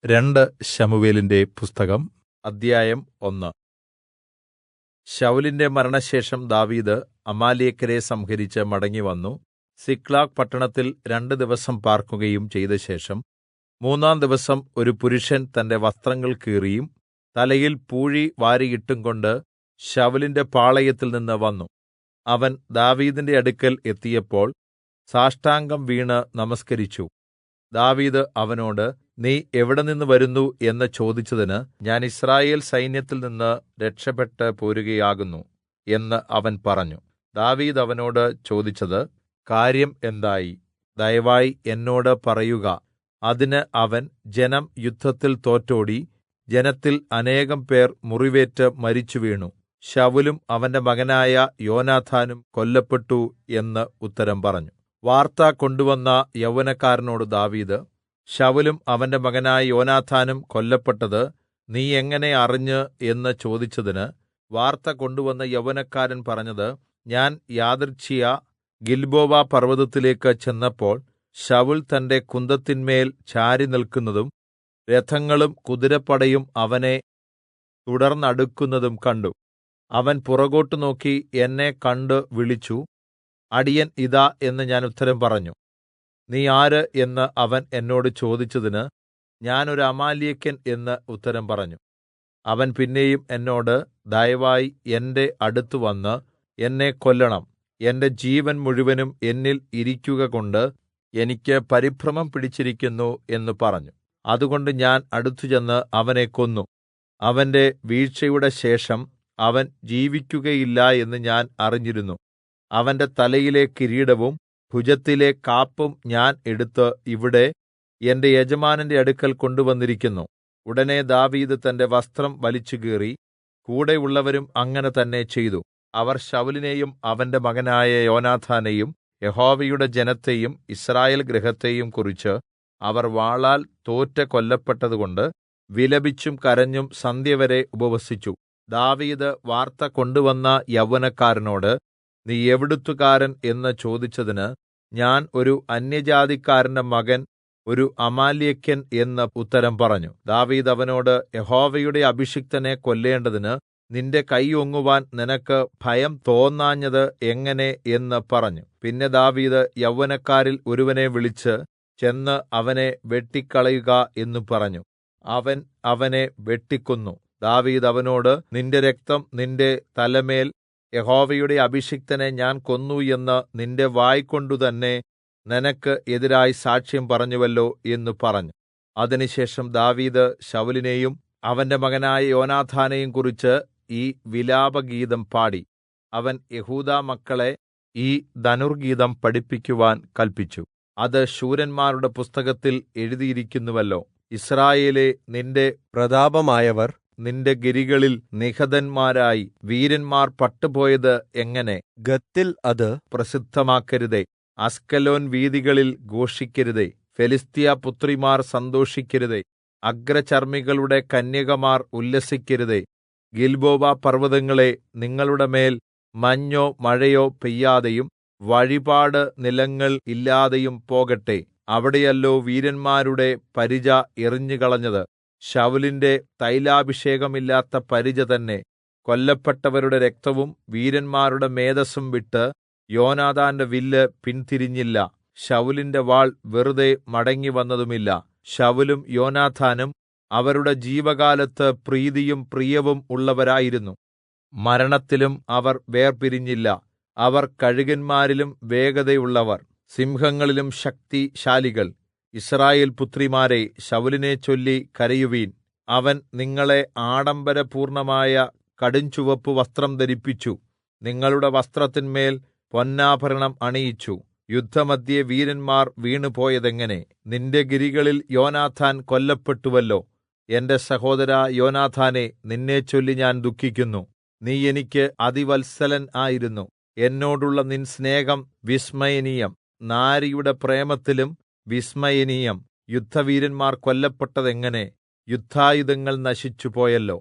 രണ്ട് ശമൂവേലിന്റെ പുസ്തകം അദ്ധ്യായം 1. ശൌലിന്റെ മരണശേഷം ദാവീദ് അമാലേക്യരെ സംഹരിച്ച് മടങ്ങിവന്നു സിക്ലാഗ് പട്ടണത്തിൽ 2 ദിവസം പാർക്കുകയും ചെയ്തശേഷം 3-ാം ദിവസം ഒരു പുരുഷൻ തന്റെ വസ്ത്രങ്ങൾ കീറിയും തലയിൽ പൂഴി വാരിയിട്ടുംകൊണ്ട് ശൌലിന്റെ പാളയത്തിൽനിന്ന് വന്നു. അവൻ ദാവീദിന്റെ അടുക്കൽ എത്തിയപ്പോൾ സാഷ്ടാംഗം വീണ് നമസ്കരിച്ചു. ദാവീദ് അവനോട്, നീ എവിടെനിന്ന് വരുന്നു എന്ന് ചോദിച്ചതിന്, ഞാൻ യിസ്രായേൽ സൈന്യത്തിൽനിന്ന് രക്ഷപെട്ട് പോരുകയാകുന്നു എന്ന് അവൻ പറഞ്ഞു. ദാവീദ് അവനോട് ചോദിച്ചത്, കാര്യം എന്തായി? ദയവായി എന്നോട് പറയുക. അതിന് അവൻ, ജനം യുദ്ധത്തിൽ തോറ്റോടി, ജനത്തിൽ അനേകം പേർ മുറിവേറ്റ് മരിച്ചുവീണു. ശൌലും അവന്റെ മകനായ യോനാഥാനും കൊല്ലപ്പെട്ടു എന്ന് ഉത്തരം പറഞ്ഞു. വാർത്ത കൊണ്ടുവന്ന യൗവനക്കാരനോട് ദാവീദ്, ശൌലും അവന്റെ മകനായ യോനാഥാനും കൊല്ലപ്പെട്ടത് നീ എങ്ങനെ അറിഞ്ഞ് എന്ന് ചോദിച്ചതിന്, വാർത്ത കൊണ്ടുവന്ന യൗവനക്കാരൻ പറഞ്ഞത്, ഞാൻ യാദൃച്ഛിയാ ഗിൽബോവ പർവ്വതത്തിലേക്ക് ചെന്നപ്പോൾ ശൌൽ തന്റെ കുന്തത്തിന്മേൽ ചാരി നിൽക്കുന്നതും രഥങ്ങളും കുതിരപ്പടയും അവനെ തുടർന്നടുക്കുന്നതും കണ്ടു. അവൻ പുറകോട്ട് നോക്കി എന്നെ കണ്ട് വിളിച്ചു, അടിയൻ ഇതാ എന്ന് ഞാൻ ഉത്തരം പറഞ്ഞു. നീ ആര് എന്ന് അവൻ എന്നോട് ചോദിച്ചതിന്, ഞാൻ ഒരു അമാലേക്യൻ എന്ന് ഉത്തരം പറഞ്ഞു. അവൻ പിന്നെയും എന്നോട്, ദയവായി എന്റെ അടുത്തുവന്ന് എന്നെ കൊല്ലണം. എന്റെ ജീവൻ മുഴുവനും എന്നിൽ ഇരിക്കുകകൊണ്ട് എനിക്ക് പരിഭ്രമം പിടിച്ചിരിക്കുന്നു എന്ന് പറഞ്ഞു. അതുകൊണ്ട് ഞാൻ അടുത്തുചെന്ന് അവനെ കൊന്നു. അവന്റെ വീഴ്ചയുടെ ശേഷം അവൻ ജീവിക്കുകയില്ല എന്ന് ഞാൻ അറിഞ്ഞിരുന്നു. അവന്റെ തലയിലെ കിരീടവും ഭുജത്തിലെ കാപ്പും ഞാൻ എടുത്ത് ഇവിടെ എന്റെ യജമാനന്റെ അടുക്കൽ കൊണ്ടുവന്നിരിക്കുന്നു. ഉടനെ ദാവീദ് തന്റെ വസ്ത്രം വലിച്ചുകീറി, കൂടെയുള്ളവരും അങ്ങനെ തന്നെ ചെയ്തു. അവർ ശൌലിനെയും അവന്റെ മകനായ യോനാഥാനെയും യഹോവയുടെ ജനത്തെയും യിസ്രായേൽ ഗൃഹത്തെയും കുറിച്ച് അവർ വാളാൽ തോറ്റ് കൊല്ലപ്പെട്ടതുകൊണ്ട് വിലപിച്ചും കരഞ്ഞും സന്ധ്യവരെ ഉപവസിച്ചു. ദാവീദ് വാർത്ത കൊണ്ടുവന്ന യൗവനക്കാരനോട്, നീ എവിടുത്തുകാരൻ എന്ന് ചോദിച്ചതിന്, ഞാൻ ഒരു അന്യജാതിക്കാരന്റെ മകൻ, ഒരു അമാലേക്യൻ എന്ന് ഉത്തരം പറഞ്ഞു. ദാവീദ് അവനോട്, യഹോവയുടെ അഭിഷിക്തനെ കൊല്ലേണ്ടതിന് നിന്റെ കൈ ഓങ്ങുവാൻ നിനക്ക് ഭയം തോന്നാഞ്ഞത് എങ്ങനെ എന്ന് പറഞ്ഞു. പിന്നെ ദാവീദ് യൗവനക്കാരിൽ ഒരുവനെ വിളിച്ച്, ചെന്ന് അവനെ വെട്ടിക്കളയുക എന്ന് പറഞ്ഞു. അവൻ അവനെ വെട്ടിക്കൊന്നു. ദാവീദ് അവനോട്, നിന്റെ രക്തം നിന്റെ തലമേൽ യഹോവയുടെ അഭിഷിക്തനെ ഞാൻ കൊന്നു എന്ന് നിന്റെ വായ്കൊണ്ടു തന്നെ നിനക്ക് എതിരായി സാക്ഷ്യം പറഞ്ഞുവല്ലോ എന്ന് പറഞ്ഞു. അതിനുശേഷം ദാവീദ് ശൌലിനെയും അവന്റെ മകനായ യോനാഥാനെയും കുറിച്ച് ഈ വിലാപഗീതം പാടി. അവൻ യെഹൂദാ മക്കളെ ഈ ധനുർഗീതം പഠിപ്പിക്കുവാൻ കല്പിച്ചു. അത് ശൂരന്മാരുടെ പുസ്തകത്തിൽ എഴുതിയിരിക്കുന്നുവല്ലോ. യിസ്രായേലേ, നിന്റെ പ്രതാപമായവർ നിന്റെ ഗിരികളിൽ നിഹതന്മാരായി വീരന്മാർ പട്ടുപോയത് എങ്ങനെ? ഗത്തിൽ അത് പ്രസിദ്ധമാക്കരുതേ. അസ്കലോൻ വീഥികളിൽ ഘോഷിക്കരുതേ. ഫെലിസ്ത്യ പുത്രിമാർ സന്തോഷിക്കരുതേ. അഗ്രചർമ്മികളുടെ കന്യകമാർ ഉല്ലസിക്കരുതേ. ഗിൽബോവ പർവ്വതങ്ങളെ, നിങ്ങളുടെ മേൽ മഞ്ഞോ മഴയോ പെയ്യാതെയും വഴിപാട് നിലങ്ങൾ ഇല്ലാതെയും പോകട്ടെ. അവിടെയല്ലോ വീരന്മാരുടെ പരിച എറിഞ്ഞുകളഞ്ഞത്. ശൌലിന്റെ തൈലാഭിഷേകമില്ലാത്ത പരിച തന്നെ. കൊല്ലപ്പെട്ടവരുടെ രക്തവും വീരന്മാരുടെ മേദസ്സും വിട്ട് യോനാഥാന്റെ വില്ല് പിൻതിരിഞ്ഞില്ല. ശൌലിന്റെ വാൾ വെറുതെ മടങ്ങിവന്നതുമില്ല. ശൌലും യോനാഥാനും അവരുടെ ജീവകാലത്ത് പ്രീതിയും പ്രിയവും ഉള്ളവരായിരുന്നു. മരണത്തിലും അവർ വേർപിരിഞ്ഞില്ല. അവർ കഴുകന്മാരിലും വേഗതയുള്ളവർ, സിംഹങ്ങളിലും ശക്തിശാലികൾ. യിസ്രായേൽ പുത്രിമാരേ, ശൌലിനെ ചൊല്ലി കരയുവീൻ. അവൻ നിങ്ങളെ ആഡംബരപൂർണമായ കടുംചുവപ്പ് വസ്ത്രം ധരിപ്പിച്ചു. നിങ്ങളുടെ വസ്ത്രത്തിന്മേൽ പൊന്നാഭരണം അണിയിച്ചു. യുദ്ധമദ്ധ്യേ വീരന്മാർ വീണുപോയതെങ്ങനെ? നിന്റെ ഗിരികളിൽ യോനാഥാൻ കൊല്ലപ്പെട്ടുവല്ലോ. എന്റെ സഹോദരാ യോനാഥാനേ, നിന്നെച്ചൊല്ലി ഞാൻ ദുഃഖിക്കുന്നു. നീ എനിക്ക് അതിവത്സലൻ ആയിരുന്നു. എന്നോടുള്ള നിൻ സ്നേഹം വിസ്മയനീയം. നാരിയുടെ പ്രേമത്തിലും വിസ്മയനീയം. യുദ്ധവീരന്മാർ കൊല്ലപ്പെട്ടതെങ്ങനെ? യുദ്ധായുധങ്ങൾ നശിച്ചുപോയല്ലോ.